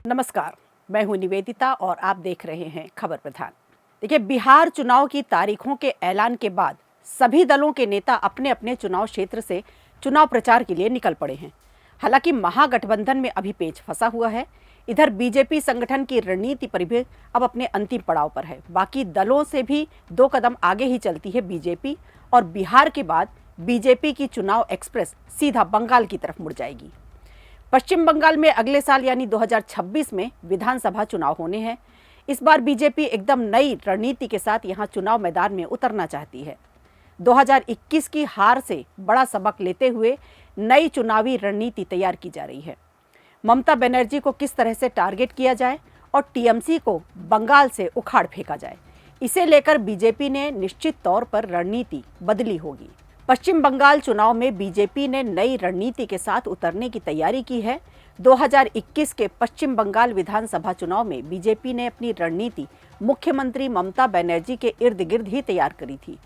नमस्कार, मैं हूं निवेदिता और आप देख रहे हैं खबर प्रधान। देखिए, बिहार चुनाव की तारीखों के ऐलान के बाद सभी दलों के नेता अपने अपने चुनाव क्षेत्र से चुनाव प्रचार के लिए निकल पड़े हैं। हालांकि महागठबंधन में अभी पेच फंसा हुआ है। इधर बीजेपी संगठन की रणनीति पर भी अब अपने अंतिम पड़ाव पर है। बाकी दलों से भी 2 कदम आगे ही चलती है बीजेपी, और बिहार के बाद बीजेपी की चुनाव एक्सप्रेस सीधा बंगाल की तरफ मुड़ जाएगी। पश्चिम बंगाल में अगले साल यानी 2026 में विधानसभा चुनाव होने हैं। इस बार बीजेपी एकदम नई रणनीति के साथ यहां चुनाव मैदान में उतरना चाहती है। 2021 की हार से बड़ा सबक लेते हुए नई चुनावी रणनीति तैयार की जा रही है। ममता बनर्जी को किस तरह से टारगेट किया जाए और टीएमसी को बंगाल से उखाड़ फेंका जाए, इसे लेकर बीजेपी ने निश्चित तौर पर रणनीति बदली होगी। पश्चिम बंगाल चुनाव में बीजेपी ने नई रणनीति के साथ उतरने की तैयारी की है। 2021 के पश्चिम बंगाल विधानसभा चुनाव में बीजेपी ने अपनी रणनीति मुख्यमंत्री ममता बनर्जी के इर्द गिर्द ही तैयार करी थी।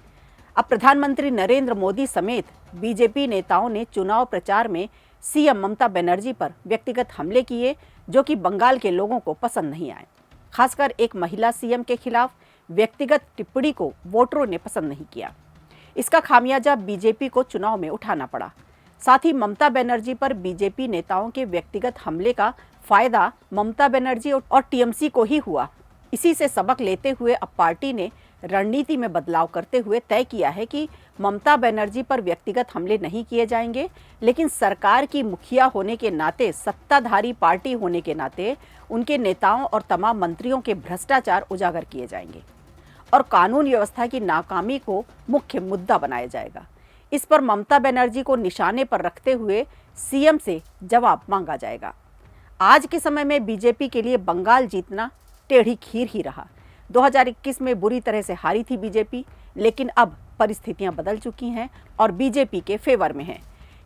अब प्रधानमंत्री नरेंद्र मोदी समेत बीजेपी नेताओं ने चुनाव प्रचार में सीएम ममता बनर्जी पर व्यक्तिगत हमले किए, जो कि बंगाल के लोगों को पसंद नहीं आए। खासकर एक महिला सीएम के खिलाफ व्यक्तिगत टिप्पणी को वोटरों ने पसंद नहीं किया। इसका खामियाजा बीजेपी को चुनाव में उठाना पड़ा। साथ ही ममता बनर्जी पर बीजेपी नेताओं के व्यक्तिगत हमले का फायदा ममता बनर्जी और टीएमसी को ही हुआ। इसी से सबक लेते हुए अब पार्टी ने रणनीति में बदलाव करते हुए तय किया है कि ममता बनर्जी पर व्यक्तिगत हमले नहीं किए जाएंगे, लेकिन सरकार की मुखिया होने के नाते, सत्ताधारी पार्टी होने के नाते उनके नेताओं और तमाम मंत्रियों के भ्रष्टाचार उजागर किए जाएंगे और कानून व्यवस्था की नाकामी को मुख्य मुद्दा बनाया जाएगा। इस पर ममता बनर्जी को निशाने पर रखते हुए सीएम से जवाब मांगा जाएगा। आज के समय में बीजेपी के लिए बंगाल जीतना टेढ़ी खीर ही रहा। 2021 में बुरी तरह से हारी थी बीजेपी, लेकिन अब परिस्थितियां बदल चुकी हैं और बीजेपी के फेवर में है,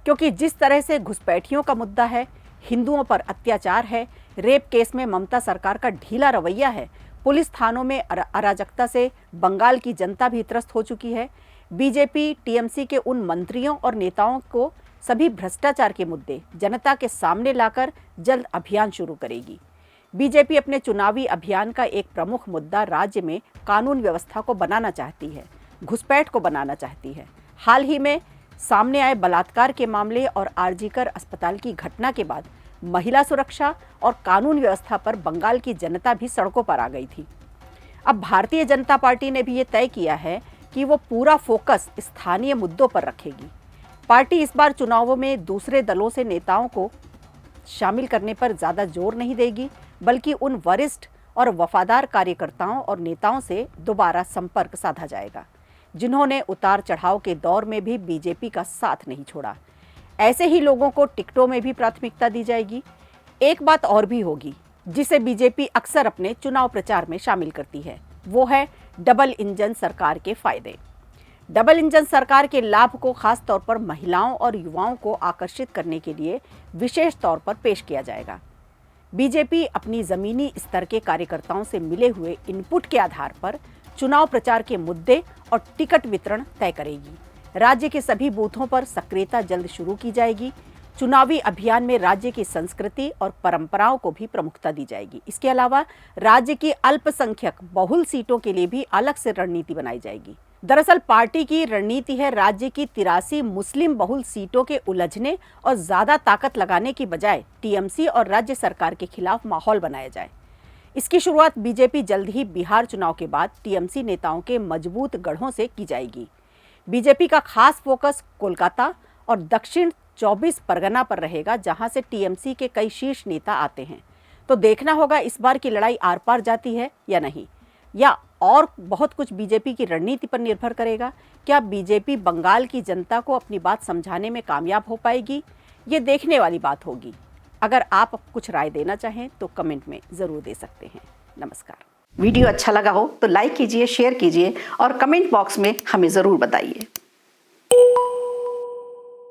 क्योंकि जिस तरह से घुसपैठियों का मुद्दा है, हिंदुओं पर अत्याचार है, रेप केस में ममता सरकार का ढीला रवैया है, पुलिस थानों में अराजकता से बंगाल की जनता भी त्रस्त हो चुकी है। बीजेपी टीएमसी के उन मंत्रियों और नेताओं को सभी भ्रष्टाचार के मुद्दे जनता के सामने लाकर जल्द अभियान शुरू करेगी। बीजेपी अपने चुनावी अभियान का एक प्रमुख मुद्दा राज्य में कानून व्यवस्था को बनाना चाहती है, घुसपैठ को बनाना चाहती है। हाल ही में सामने आए बलात्कार के मामले और आरजीकर अस्पताल की घटना के बाद महिला सुरक्षा और कानून व्यवस्था पर बंगाल की जनता भी सड़कों पर आ गई थी। अब भारतीय जनता पार्टी ने भी ये तय किया है कि वो पूरा फोकस स्थानीय मुद्दों पर रखेगी। पार्टी इस बार चुनावों में दूसरे दलों से नेताओं को शामिल करने पर ज़्यादा जोर नहीं देगी, बल्कि उन वरिष्ठ और वफादार कार्यकर्ताओं और नेताओं से दोबारा संपर्क साधा जाएगा, जिन्होंने उतार चढ़ाव के दौर में भी बीजेपी का साथ नहीं छोड़ा। ऐसे ही लोगों को टिकटों में भी प्राथमिकता दी जाएगी। एक बात और भी होगी जिसे बीजेपी अक्सर अपने चुनाव प्रचार में शामिल करती है, वो है डबल इंजन सरकार के फायदे। डबल इंजन सरकार के लाभ को खास तौर पर महिलाओं और युवाओं को आकर्षित करने के लिए विशेष तौर पर पेश किया जाएगा। बीजेपी अपनी जमीनी स्तर के कार्यकर्ताओं से मिले हुए इनपुट के आधार पर चुनाव प्रचार के मुद्दे और टिकट वितरण तय करेगी। राज्य के सभी बूथों पर सक्रियता जल्द शुरू की जाएगी। चुनावी अभियान में राज्य की संस्कृति और परंपराओं को भी प्रमुखता दी जाएगी। इसके अलावा राज्य की अल्पसंख्यक बहुल सीटों के लिए भी अलग से रणनीति बनाई जाएगी। दरअसल पार्टी की रणनीति है राज्य की 83 मुस्लिम बहुल सीटों के उलझने और ज्यादा ताकत लगाने की बजाय टीएमसी और राज्य सरकार के खिलाफ माहौल बनाया जाए। इसकी शुरुआत बीजेपी जल्द ही बिहार चुनाव के बाद टीएमसी नेताओं के मजबूत गढ़ों से की जाएगी। बीजेपी का खास फोकस कोलकाता और दक्षिण 24 परगना पर रहेगा, जहां से टीएमसी के कई शीर्ष नेता आते हैं। तो देखना होगा इस बार की लड़ाई आर पार जाती है या नहीं, या और बहुत कुछ बीजेपी की रणनीति पर निर्भर करेगा। क्या बीजेपी बंगाल की जनता को अपनी बात समझाने में कामयाब हो पाएगी, ये देखने वाली बात होगी। अगर आप कुछ राय देना चाहें तो कमेंट में ज़रूर दे सकते हैं। नमस्कार। वीडियो अच्छा लगा हो तो लाइक कीजिए, शेयर कीजिए और कमेंट बॉक्स में हमें ज़रूर बताइए।